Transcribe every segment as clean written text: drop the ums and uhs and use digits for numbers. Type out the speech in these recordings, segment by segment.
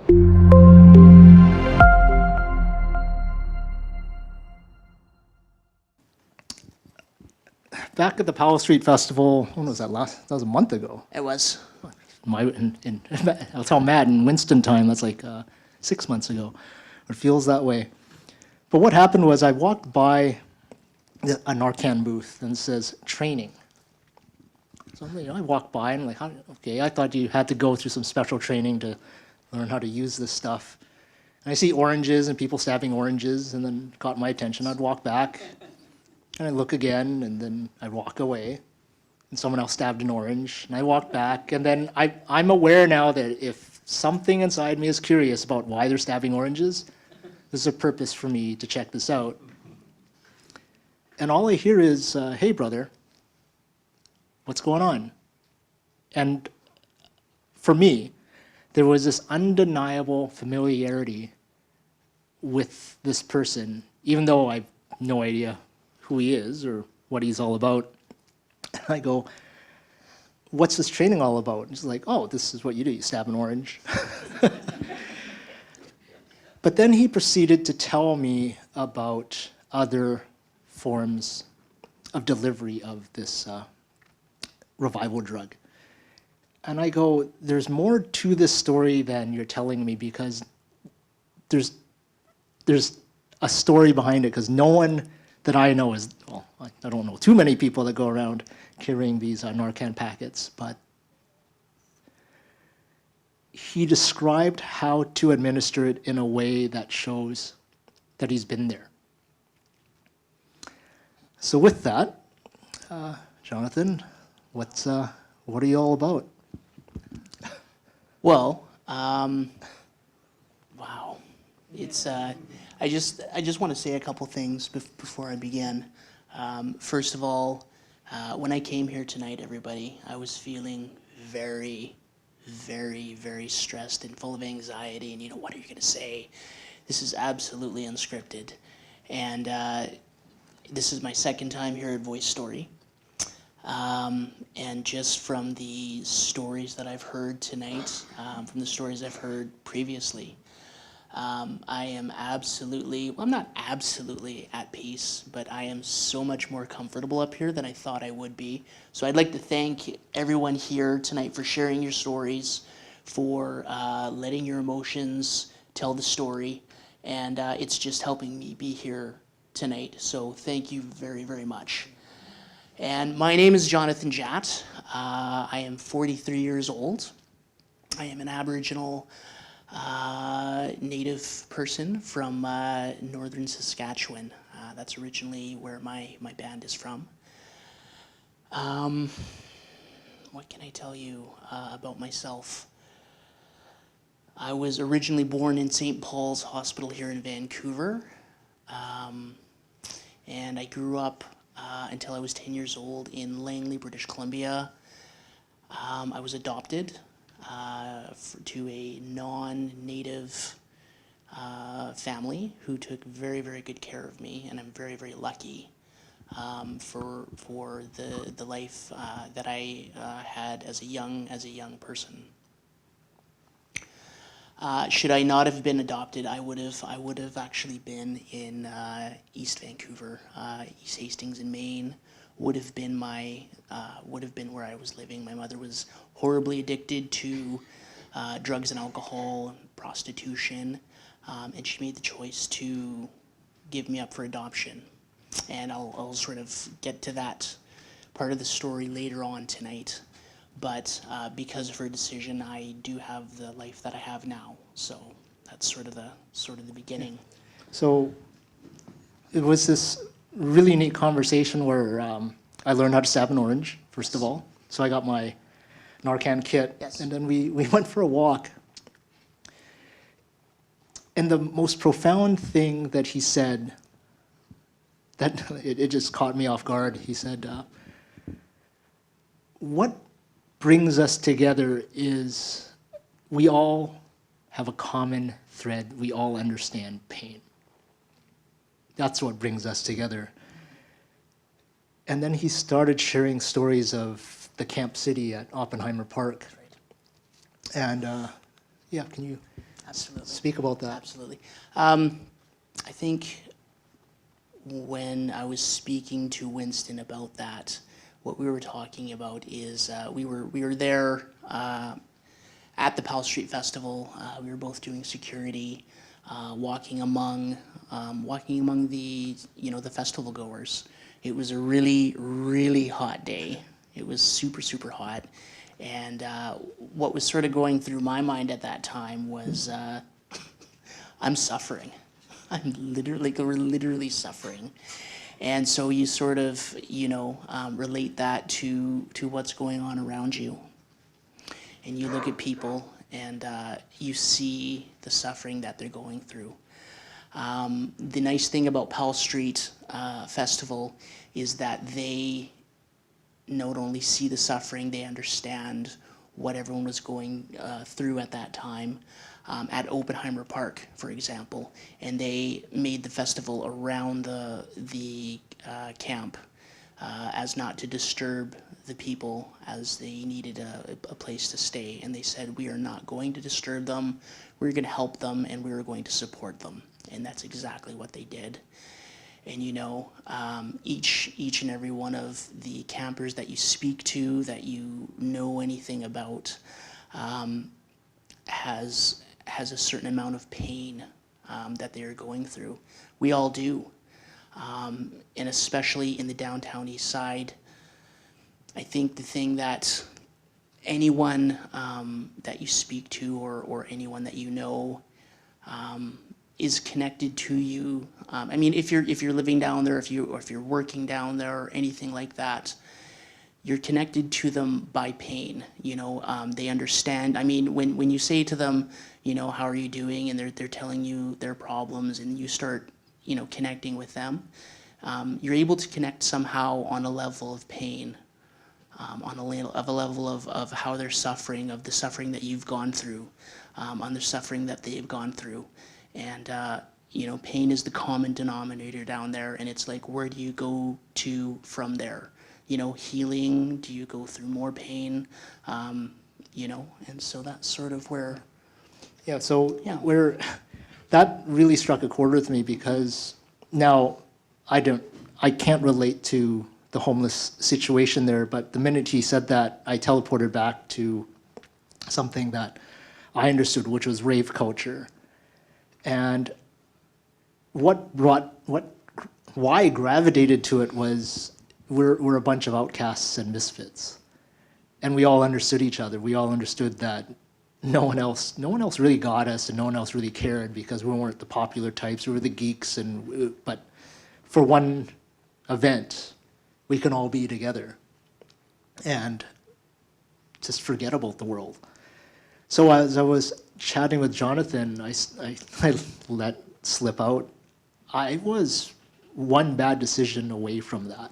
Back at the Powell Street Festival, when was that last? That was a month ago. It was. I'll tell Matt in Winston time, that's like 6 months ago. It feels that way. But what happened was I walked by a Narcan booth and it says training. So I walked by and I'm like, okay, I thought you had to go through some special training to learn how to use this stuff. And I see oranges and people stabbing oranges, and then it caught my attention. I'd walk back and I'd look again, and then I'd walk away. And someone else stabbed an orange, and I walked back. And then I'm aware now that if something inside me is curious about why they're stabbing oranges, there's a purpose for me to check this out. And all I hear is, hey, brother, what's going on? And for me, there was this undeniable familiarity with this person, even though I have no idea who he is or what he's all about. And I go, what's this training all about? And he's like, oh, this is what you do, you stab an orange. But then he proceeded to tell me about other forms of delivery of this revival drug. And I go, there's more to this story than you're telling me, because there's a story behind it, because no one that I know is, well, I don't know too many people that go around carrying these Narcan packets, but he described how to administer it in a way that shows that he's been there. So with that, Johnathan, what are you all about? Well, wow. It's I just want to say a couple things before I begin. First of all, when I came here tonight, everybody, I was feeling very, very, very stressed and full of anxiety. And what are you going to say? This is absolutely unscripted. And this is my second time here at VoiceStory. And just from the stories that I've heard tonight, from the stories I've heard previously, I am absolutely, well, I'm not absolutely at peace, but I am so much more comfortable up here than I thought I would be. So I'd like to thank everyone here tonight for sharing your stories, for letting your emotions tell the story, and it's just helping me be here tonight. So thank you very, very much. And my name is Johnathan Jagt. I am 43 years old. I am an Aboriginal Native person from northern Saskatchewan. That's originally where my band is from. What can I tell you about myself? I was originally born in St. Paul's Hospital here in Vancouver. And I grew up until I was 10 years old in Langley, British Columbia. I was adopted to a non-native family who took very, very good care of me, and I'm very, very lucky for the life that I had as a young person. Should I not have been adopted, I would have actually been in East Vancouver. East Hastings in Maine would have been where I was living. My mother was horribly addicted to drugs and alcohol and prostitution, and she made the choice to give me up for adoption. And I'll sort of get to that part of the story later on tonight. But because of her decision, I do have the life that I have now. So that's sort of the beginning. So it was this really neat conversation where I learned how to stab an orange, first of all. So I got my Narcan kit, Yes. And then we went for a walk. And the most profound thing that he said, that it just caught me off guard. He said, what brings us together is we all have a common thread. We all understand pain. That's what brings us together. And then he started sharing stories of the Camp City at Oppenheimer Park. And yeah, can you? Absolutely. Speak about that. Absolutely. I think when I was speaking to Winston about that, what we were talking about is we were there at the Powell Street Festival. We were both doing security, walking among the the festival goers. It was a really hot day. It was super hot, and what was sort of going through my mind at that time was I'm suffering. We're literally suffering. And so you sort of, relate that to what's going on around you. And you look at people and you see the suffering that they're going through. The nice thing about Powell Street Festival is that they not only see the suffering, they understand what everyone was going through at that time. At Oppenheimer Park, for example, and they made the festival around the camp as not to disturb the people as they needed a place to stay. And they said, we are not going to disturb them, we're going to help them, and we are going to support them. And that's exactly what they did. And each and every one of the campers that you speak to, that you know anything about, has a certain amount of pain that they are going through. We all do. And especially in the downtown Eastside, I think the thing that anyone that you speak to or anyone that you know is connected to you. I mean, if you're living down there, if you're working down there or anything like that, you're connected to them by pain. They understand. I mean, when you say to them, how are you doing, and they're telling you their problems, and you start, connecting with them, you're able to connect somehow on a level of pain, on a level of how they're suffering, of the suffering that you've gone through, on the suffering that they've gone through, and pain is the common denominator down there, and it's like, where do you go to from there? Healing? Do you go through more pain? And so that's sort of where. Yeah, so Yeah. that really struck a chord with me, because now I can't relate to the homeless situation there, but the minute he said that, I teleported back to something that I understood, which was rave culture. And why I gravitated to it was we're a bunch of outcasts and misfits. And we all understood each other. We all understood that no one else really got us, and no one else really cared, because we weren't the popular types. We were the geeks, but for one event, we can all be together and just forget about the world. So as I was chatting with Johnathan, I let slip out, I was one bad decision away from that.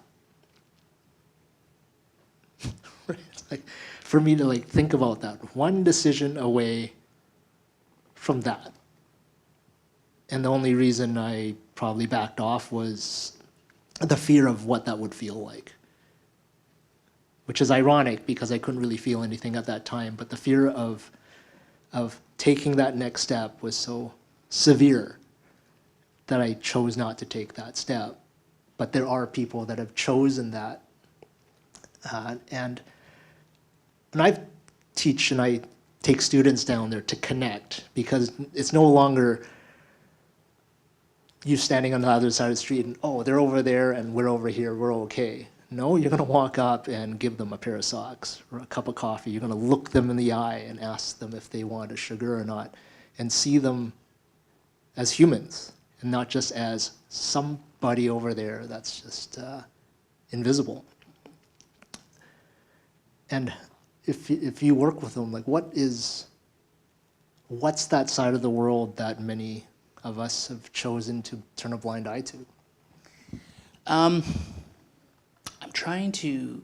Like, for me to think about that, one decision away from that. And the only reason I probably backed off was the fear of what that would feel like. Which is ironic, because I couldn't really feel anything at that time, but the fear of taking that next step was so severe that I chose not to take that step. But there are people that have chosen that. And I teach and I take students down there to connect, because it's no longer you standing on the other side of the street and, oh, they're over there and we're over here, we're okay. No, you're going to walk up and give them a pair of socks or a cup of coffee. You're going to look them in the eye and ask them if they want a sugar or not, and see them as humans and not just as somebody over there that's just invisible. And if you work with them, what's that side of the world that many of us have chosen to turn a blind eye to? I'm trying to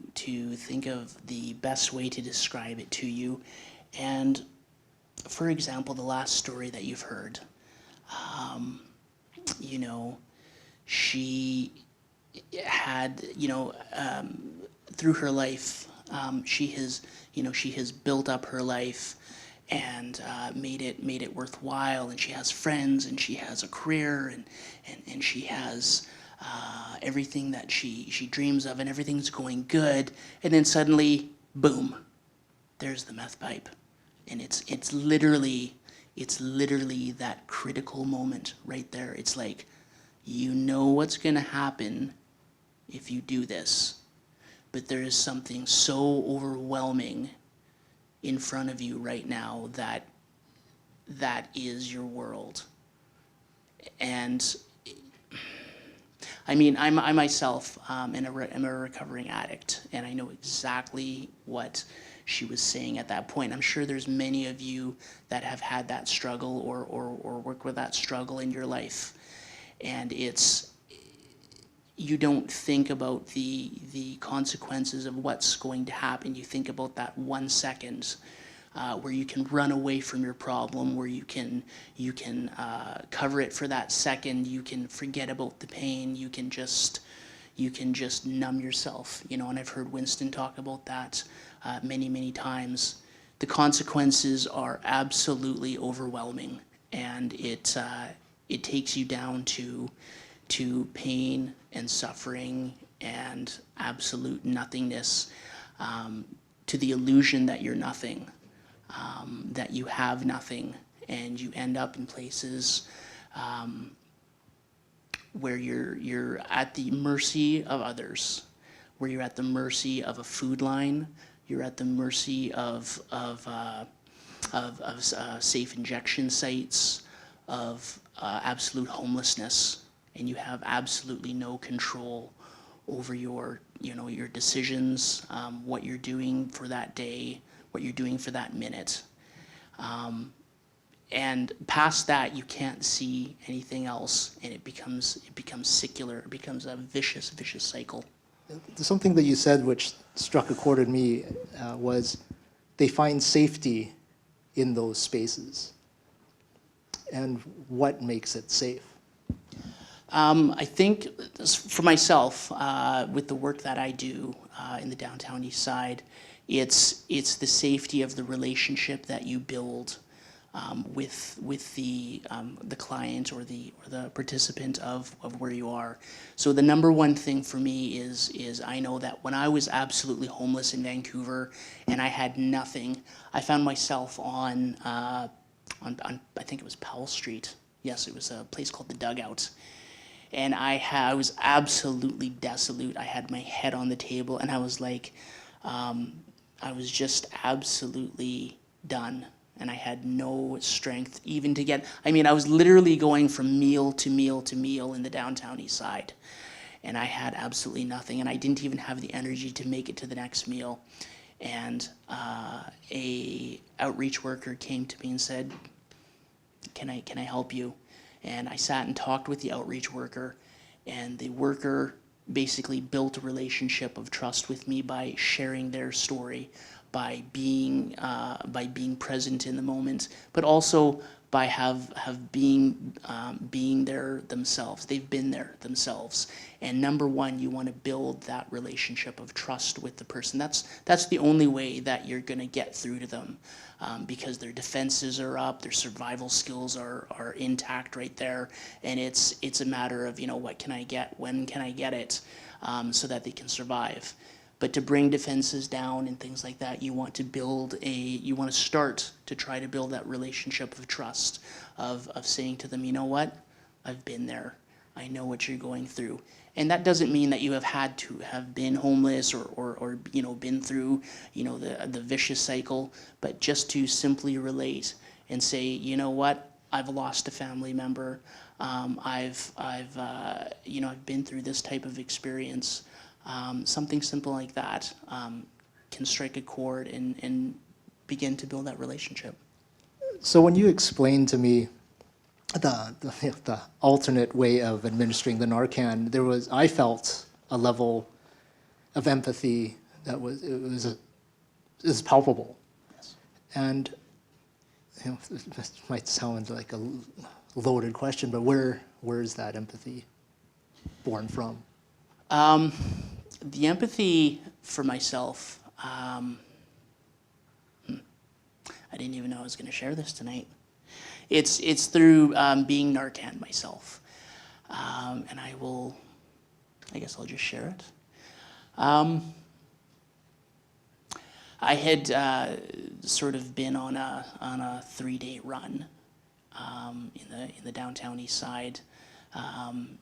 think of the best way to describe it to you. And for example, the last story that you've heard, she had, through her life, she has built up her life, and made it worthwhile. And she has friends, and she has a career, and she has everything that she dreams of, and everything's going good. And then suddenly, boom, there's the meth pipe, and it's literally that critical moment right there. It's like, you know what's going to happen if you do this, but there is something so overwhelming in front of you right now that is your world. And I mean, I myself am a recovering addict, and I know exactly what she was saying at that point. I'm sure there's many of you that have had that struggle or work with that struggle in your life. And you don't think about the consequences of what's going to happen. You think about that 1 second where you can run away from your problem, where you can cover it for that second. You can forget about the pain. You can just numb yourself, you know. And I've heard Winston talk about that many times. The consequences are absolutely overwhelming, and it takes you down to pain and suffering and absolute nothingness, to the illusion that you're nothing, that you have nothing, and you end up in places where you're at the mercy of others, where you're at the mercy of a food line, you're at the mercy of safe injection sites, of absolute homelessness, and you have absolutely no control over your decisions, what you're doing for that day, what you're doing for that minute. And past that, you can't see anything else, and it becomes secular. It becomes a vicious cycle. Something that you said which struck a chord in me was they find safety in those spaces. And what makes it safe? I think for myself, with the work that I do in the downtown Eastside, it's the safety of the relationship that you build with the client or the participant of where you are. So the number one thing for me is I know that when I was absolutely homeless in Vancouver and I had nothing, I found myself on I think it was Powell Street. Yes, it was a place called the Dugout. And I was absolutely desolate. I had my head on the table, and I was like, I was just absolutely done. And I had no strength even to get, I mean, I was literally going from meal to meal to meal in the downtown Eastside. And I had absolutely nothing, and I didn't even have the energy to make it to the next meal. And a outreach worker came to me and said, can I help you? And I sat and talked with the outreach worker, and the worker basically built a relationship of trust with me by sharing their story, by being present in the moment, but also by being there themselves. They've been there themselves. And number one, you want to build that relationship of trust with the person. That's the only way that you're going to get through to them, because their defenses are up, their survival skills are intact right there, and it's a matter of, what can I get, when can I get it, so that they can survive. But to bring defenses down and things like that, you want to start to try to build that relationship of trust, of saying to them, you know what, I've been there. I know what you're going through. And that doesn't mean that you have had to have been homeless or been through, the vicious cycle, but just to simply relate and say, you know what, I've lost a family member. I've been through this type of experience. Something simple like that can strike a chord and begin to build that relationship. So when you explained to me the alternate way of administering the Narcan, I felt a level of empathy that was palpable. Yes. And this might sound like a loaded question, but where is that empathy born from? The empathy for myself, I I didn't even know I was going to share this tonight. It's through being Narcan myself. And I guess I'll just share it. I had sort of been on a 3-day run in the downtown Eastside,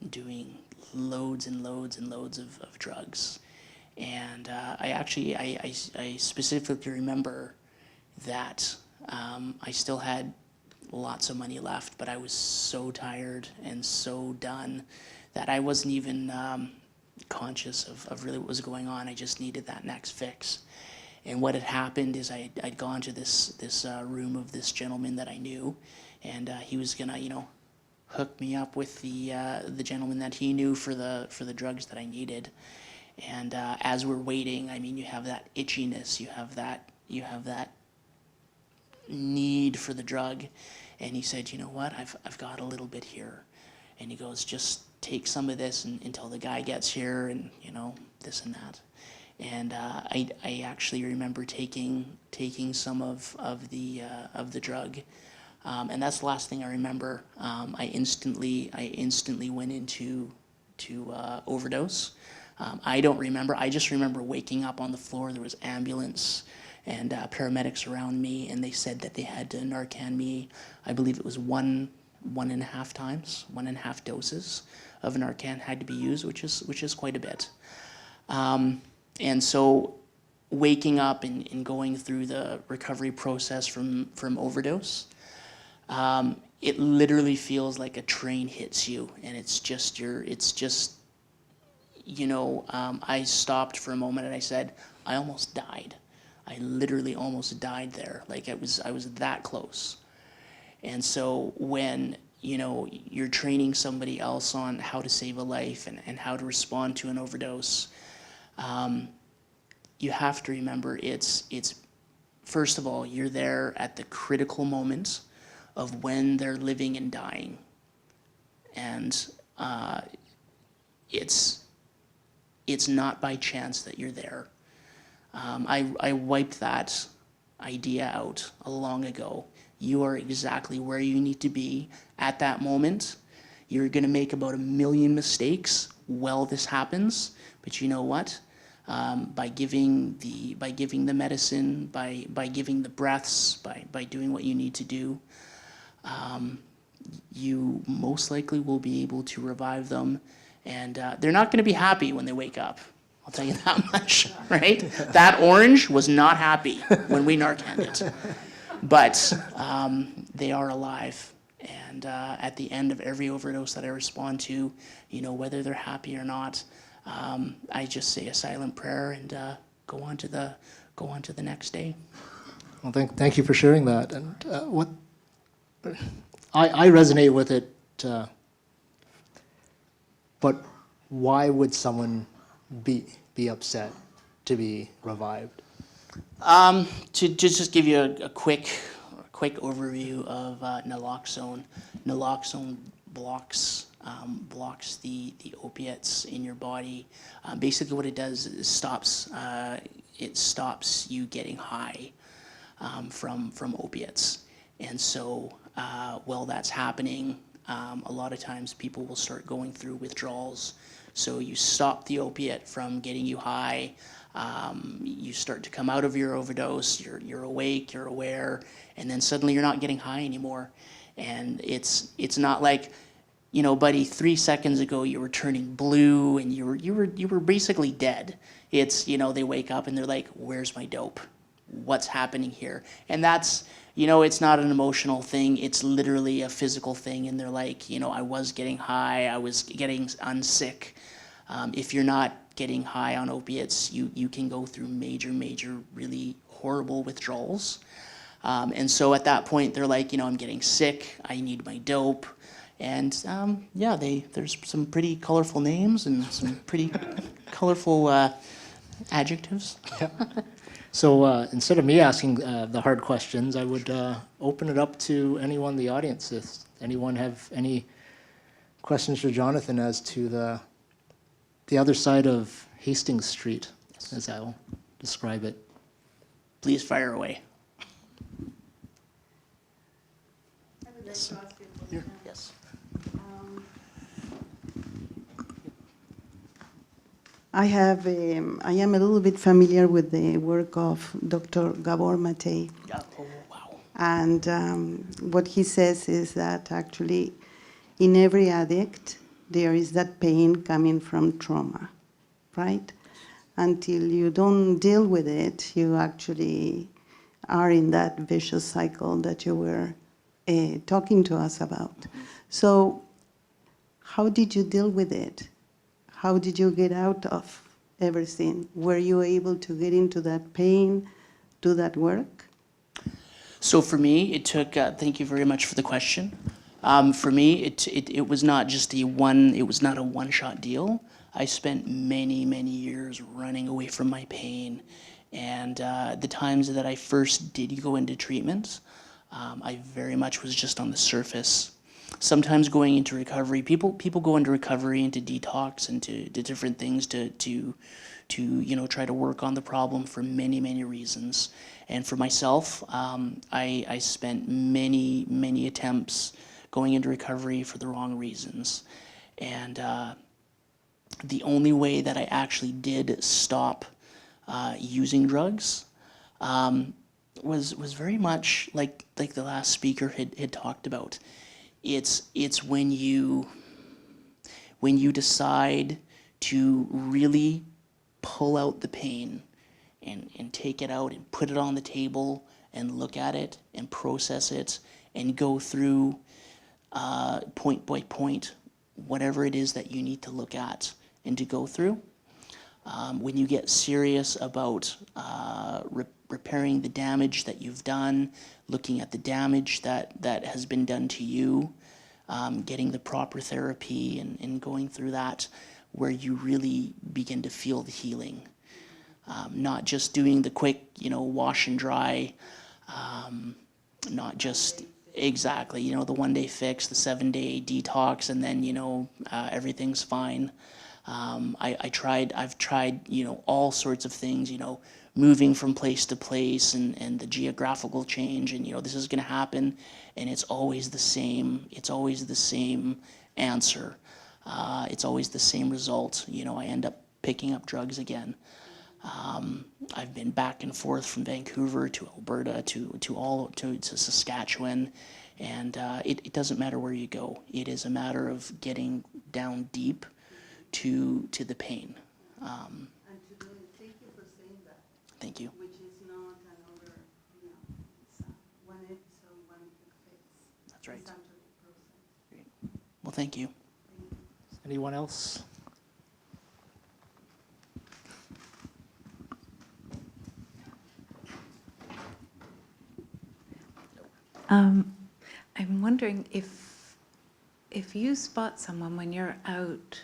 doing loads and loads and loads of drugs. And I specifically remember that I still had lots of money left, but I was so tired and so done that I wasn't even conscious of really what was going on. I just needed that next fix. And what had happened is I'd gone to this room of this gentleman that I knew, and he was gonna, hook me up with the gentleman that he knew for the drugs that I needed. And as we're waiting, I mean, you have that itchiness, you have that need for the drug. And he said, you know what, I've got a little bit here. And he goes, just take some of this until the guy gets here, and this and that. And I actually remember taking some of the drug, and that's the last thing I remember. I instantly went into overdose. I don't remember. I just remember waking up on the floor. There was ambulance and paramedics around me, and they said that they had to Narcan me. I believe it was 1.5 times, 1.5 doses of Narcan had to be used, which is quite a bit. And so waking up and going through the recovery process from overdose, it literally feels like a train hits you, and I stopped for a moment and I said, I almost died. I literally almost died there. Like I was that close. And so when you're training somebody else on how to save a life and how to respond to an overdose, you have to remember it's first of all, you're there at the critical moment of when they're living and dying. And it's not by chance that you're there. I wiped that idea out long ago. You are exactly where you need to be at that moment. You're going to make about 1 million mistakes while this happens, but you know what? By giving the medicine, by giving the breaths, by doing what you need to do, you most likely will be able to revive them, and they're not going to be happy when they wake up. I'll tell you that much, right? That orange was not happy when we Narcaned it. But they are alive, and at the end of every overdose that I respond to, whether they're happy or not, I just say a silent prayer and go on to the next day. Well, thank you for sharing that. And what I resonate with it, but why would someone be upset to be revived? To just give you a quick overview of naloxone. Naloxone blocks the opiates in your body. Basically, what it does is it stops you getting high from opiates. And so while that's happening, a lot of times people will start going through withdrawals. So you stop the opiate from getting you high. You start to come out of your overdose, you're awake, you're aware, and then suddenly you're not getting high anymore. And it's not like, buddy, 3 seconds ago you were turning blue and you were basically dead. It's, they wake up and they're like, where's my dope? What's happening here? And that's, it's not an emotional thing, it's literally a physical thing, and they're like, I was getting high, I was getting unsick. If you're not getting high on opiates, you can go through major, really horrible withdrawals. And so at that point, they're like, I'm getting sick, I need my dope. And there's some pretty colorful names and some pretty colorful adjectives. Yeah. So instead of me asking the hard questions, I would open it up to anyone in the audience. If anyone have any questions for Johnathan as to the other side of Hastings Street, as I'll describe it. Please fire away. Yes. I am a little bit familiar with the work of Dr. Gabor Mate, Oh, wow. and what he says is that actually in every addict there is that pain coming from trauma, right? Until you don't deal with it, you actually are in that vicious cycle that you were talking to us about. So how did you deal with it? How did you get out of everything? Were you able to get into that pain, do that work? So for me, it took, thank you very much for the question. For me, it was not just it was not a one-shot deal. I spent many, many years running away from my pain. And the times that I first did go into treatment, I very much was just on the surface. Sometimes going into recovery, people go into recovery, into detox, into different things to try to work on the problem for many, many reasons. And for myself, I spent many attempts going into recovery for the wrong reasons. And the only way that I actually did stop using drugs was very much like the last speaker had talked about. It's when you decide to really pull out the pain and take it out and put it on the table and look at it and process it and go through point by point whatever it is that you need to look at and to go through. When you get serious about repairing the damage that you've done, looking at the damage that has been done to you, getting the proper therapy and going through that, where you really begin to feel the healing. Not just doing the quick, wash and dry, not just exactly, the 1-day fix, the 7-day detox, and then, everything's fine. I've tried, all sorts of things, moving from place to place and the geographical change, and, this is going to happen, and it's always the same. It's always the same answer. It's always the same result. I end up picking up drugs again. I've been back and forth from Vancouver to Alberta to Saskatchewan, and it doesn't matter where you go. It is a matter of getting down deep to the pain. And to do it, thank you for saying that. Thank you. Which is not another, it's one episode, one fix. That's right. It's actually a process. Great. Well, thank you. Anyone else? I'm wondering if you spot someone when you're out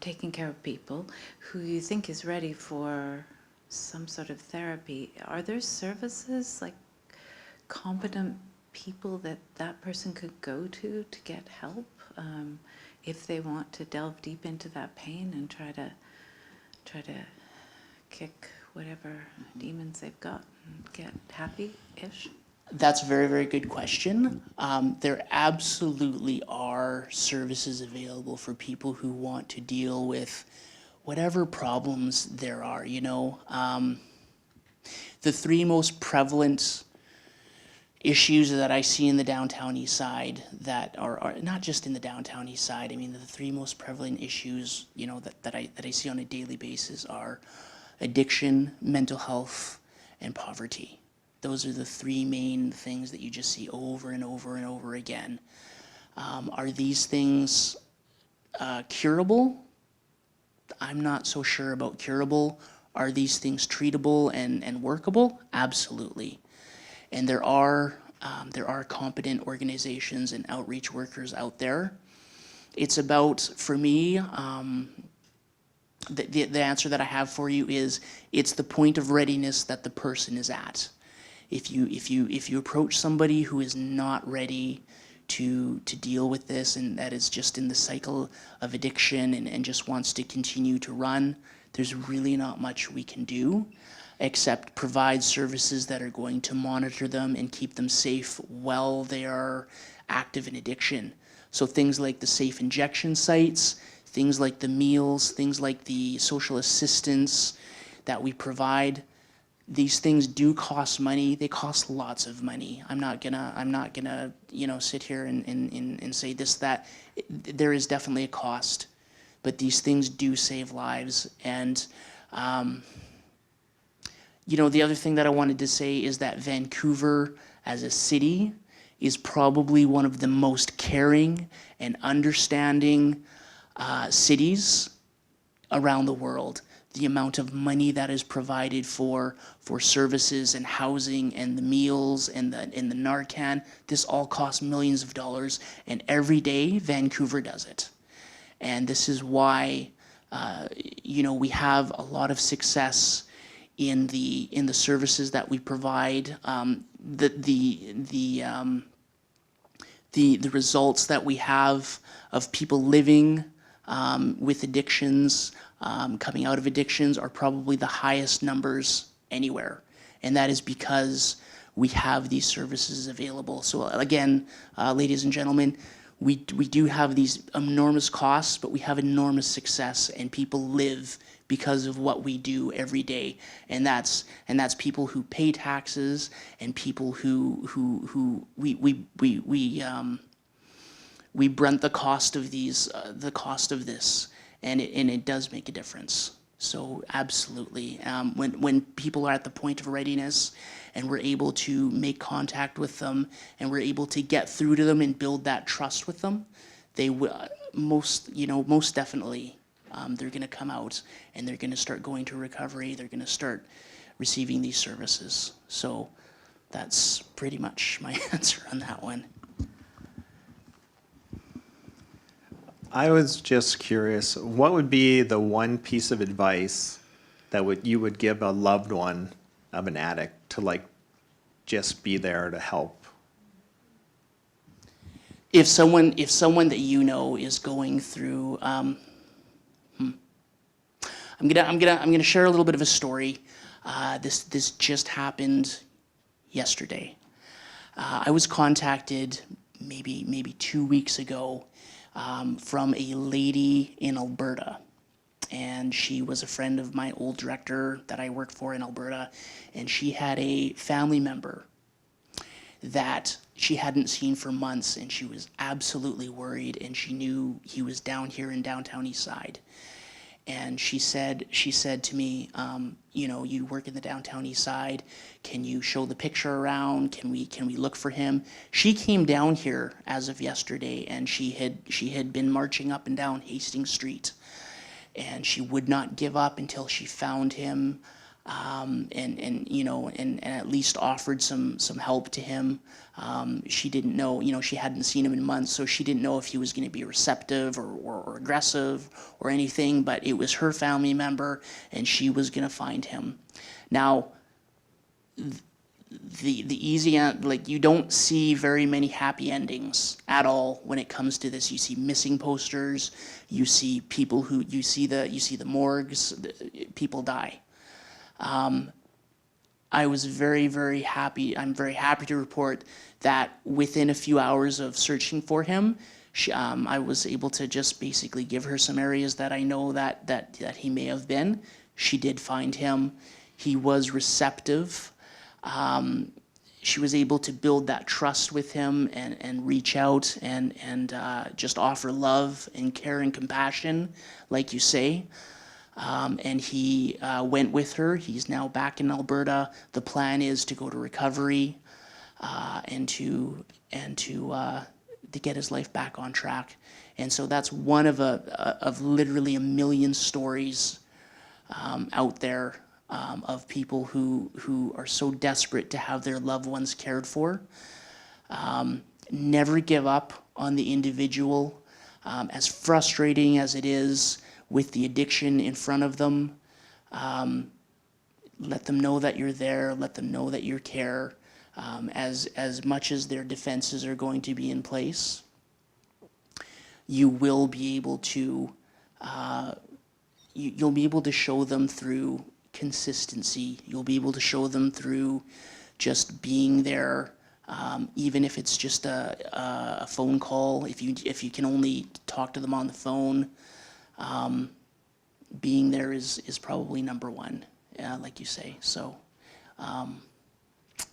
taking care of people who you think is ready for some sort of therapy, are there services like competent people that person could go to get help if they want to delve deep into that pain and try to kick whatever demons they've got and get happy-ish? That's a very, very good question. There absolutely are services available for people who want to deal with whatever problems there are, The three most prevalent issues that I see in the downtown Eastside that are not just in the downtown Eastside, the three most prevalent issues, that I see on a daily basis are addiction, mental health, and poverty. Those are the three main things that you just see over and over and over again. Are these things curable? I'm not so sure about curable. Are these things treatable and workable? Absolutely. And there are competent organizations and outreach workers out there. It's about, for me, the answer that I have for you is it's the point of readiness that the person is at. If you approach somebody who is not ready to deal with this and that is just in the cycle of addiction and just wants to continue to run, there's really not much we can do except provide services that are going to monitor them and keep them safe while they are active in addiction. So things like the safe injection sites, things like the meals, things like the social assistance that we provide, these things do cost money. They cost lots of money. I'm not gonna, sit here and say this, that. There is definitely a cost, but these things do save lives. And, the other thing that I wanted to say is that Vancouver as a city is probably one of the most caring and understanding cities around the world. The amount of money that is provided for services and housing and the meals and the Narcan, this all costs millions of dollars, and every day Vancouver does it. And this is why we have a lot of success in the services that we provide, the results that we have of people living with addictions, coming out of addictions, are probably the highest numbers anywhere. And that is because we have these services available. So again, ladies and gentlemen, we do have these enormous costs, but we have enormous success, and people live because of what we do every day. And that's people who pay taxes, and people who we brunt the cost of this, and it does make a difference. So absolutely, when people are at the point of readiness, and we're able to make contact with them, and we're able to get through to them and build that trust with them, they will most definitely, they're going to come out, and they're going to start going to recovery. They're going to start receiving these services. So that's pretty much my answer on that one. I was just curious, what would be the one piece of advice that you would give a loved one of an addict to just be there to help? If someone that is going through, I'm gonna share a little bit of a story. This just happened yesterday. I was contacted maybe 2 weeks ago from a lady in Alberta, and she was a friend of my old director that I worked for in Alberta, and she had a family member that she hadn't seen for months, and she was absolutely worried, and she knew he was down here in downtown Eastside. And she said to me, you work in the downtown Eastside. Can you show the picture around? Can we look for him? She came down here as of yesterday, and she had been marching up and down Hastings Street, and she would not give up until she found him, and at least offered some help to him. She didn't know, she hadn't seen him in months, so she didn't know if he was going to be receptive or aggressive or anything, but it was her family member, and she was going to find him. Now, the easy end, you don't see very many happy endings at all when it comes to this. You see missing posters, you see people you see the morgues, people die. I was very, very happy. I'm very happy to report that within a few hours of searching for him, I was able to just basically give her some areas that I know that he may have been. She did find him. He was receptive. She was able to build that trust with him and reach out and just offer love and care and compassion, like you say. And he went with her. He's now back in Alberta. The plan is to go to recovery and to get his life back on track. And so that's one of literally a million stories out there of people who are so desperate to have their loved ones cared for. Never give up on the individual, as frustrating as it is with the addiction in front of them. Let them know that you're there. Let them know that you care, as much as their defenses are going to be in place. You will be able to you'll be able to show them through consistency. You'll be able to show them through just being there, even if it's just a phone call, if you can only talk to them on the phone, being there is probably number one, like you say. So,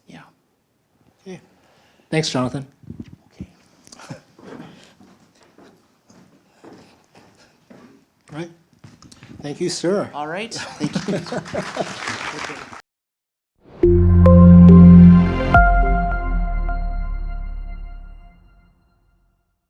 yeah. Okay. Thanks, Jonathan. Okay. Right. Thank you, sir. All right. Thank you. Okay.